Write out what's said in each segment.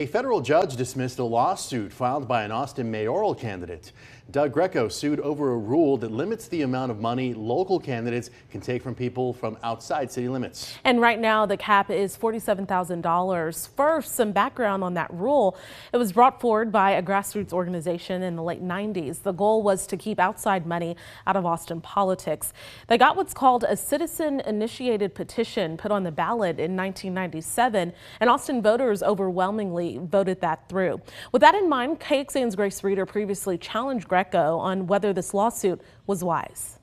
A federal judge dismissed a lawsuit filed by an Austin mayoral candidate. Doug Greco sued over a rule that limits the amount of money local candidates can take from people from outside city limits. And right now the cap is $47,000. First, some background on that rule. It was brought forward by a grassroots organization in the late 90s. The goal was to keep outside money out of Austin politics. They got what's called a citizen-initiated petition put on the ballot in 1997, and Austin voters overwhelmingly voted that through. With that in mind, KXAN's Grace Reeder previously challenged Greco on whether this lawsuit was wise.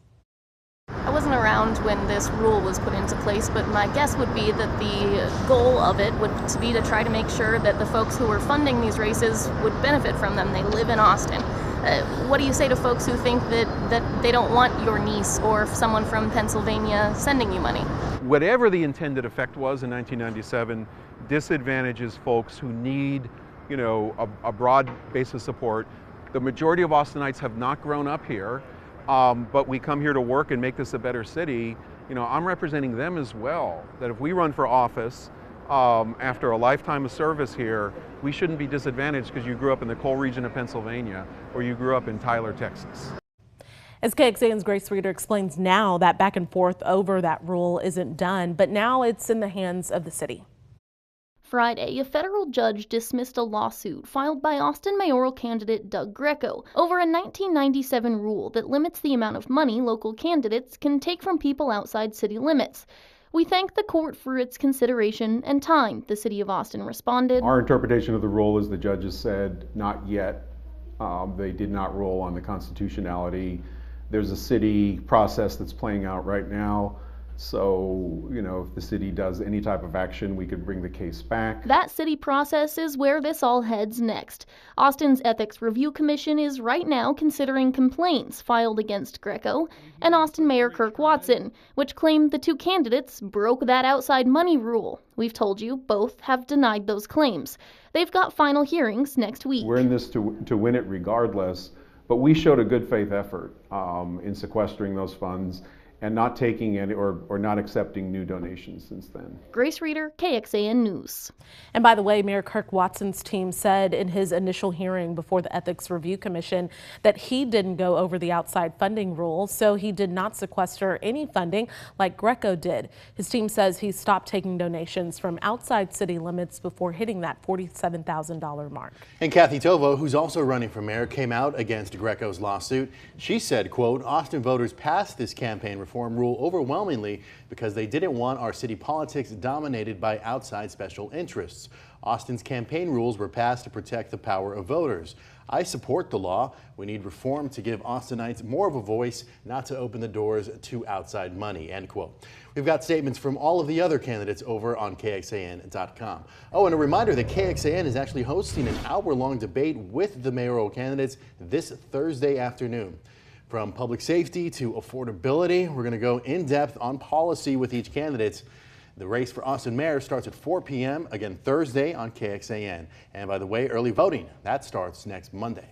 I wasn't around when this rule was put into place, but my guess would be that the goal of it would be to try to make sure that the folks who are funding these races would benefit from them. They live in Austin. What do you say to folks who think that they don't want your niece or someone from Pennsylvania sending you money? Whatever the intended effect was in 1997 disadvantages folks who need, a broad base of support. The majority of Austinites have not grown up here, but we come here to work and make this a better city. I'm representing them as well, that if we run for office after a lifetime of service here, we shouldn't be disadvantaged because you grew up in the coal region of Pennsylvania or you grew up in Tyler, Texas. As KXAN's Grace Reeder explains now, that back and forth over that rule isn't done, but now it's in the hands of the city. Friday, a federal judge dismissed a lawsuit filed by Austin mayoral candidate Doug Greco over a 1997 rule that limits the amount of money local candidates can take from people outside city limits. We thank the court for its consideration and time, the city of Austin responded. Our interpretation of the rule is the judges said not yet. They did not rule on the constitutionality. There's a city process that's playing out right now. So, if the city does any type of action, we could bring the case back. That city process is where this all heads next. Austin's Ethics Review Commission is right now considering complaints filed against Greco and Austin Mayor Kirk Watson, which claim the two candidates broke that outside money rule. We've told you both have denied those claims. They've got final hearings next week. We're in this to win it regardless, but we showed a good faith effort in sequestering those funds and not taking any or not accepting new donations since then. Grace Reeder, KXAN News. And by the way, Mayor Kirk Watson's team said in his initial hearing before the Ethics Review Commission that he didn't go over the outside funding rule, so he did not sequester any funding like Greco did. His team says he stopped taking donations from outside city limits before hitting that $47,000 mark. And Kathy Tovo, who's also running for mayor, came out against Greco's lawsuit. She said, quote, Austin voters passed this campaign reform rule overwhelmingly because they didn't want our city politics dominated by outside special interests. Austin's campaign rules were passed to protect the power of voters. I support the law. We need reform to give Austinites more of a voice, not to open the doors to outside money, end quote. We've got statements from all of the other candidates over on KXAN.com. Oh, and a reminder that KXAN is actually hosting an hour-long debate with the mayoral candidates this Thursday afternoon. From public safety to affordability, we're going to go in depth on policy with each candidate. The race for Austin mayor starts at 4 p.m. again Thursday on KXAN. And by the way, early voting, that starts next Monday.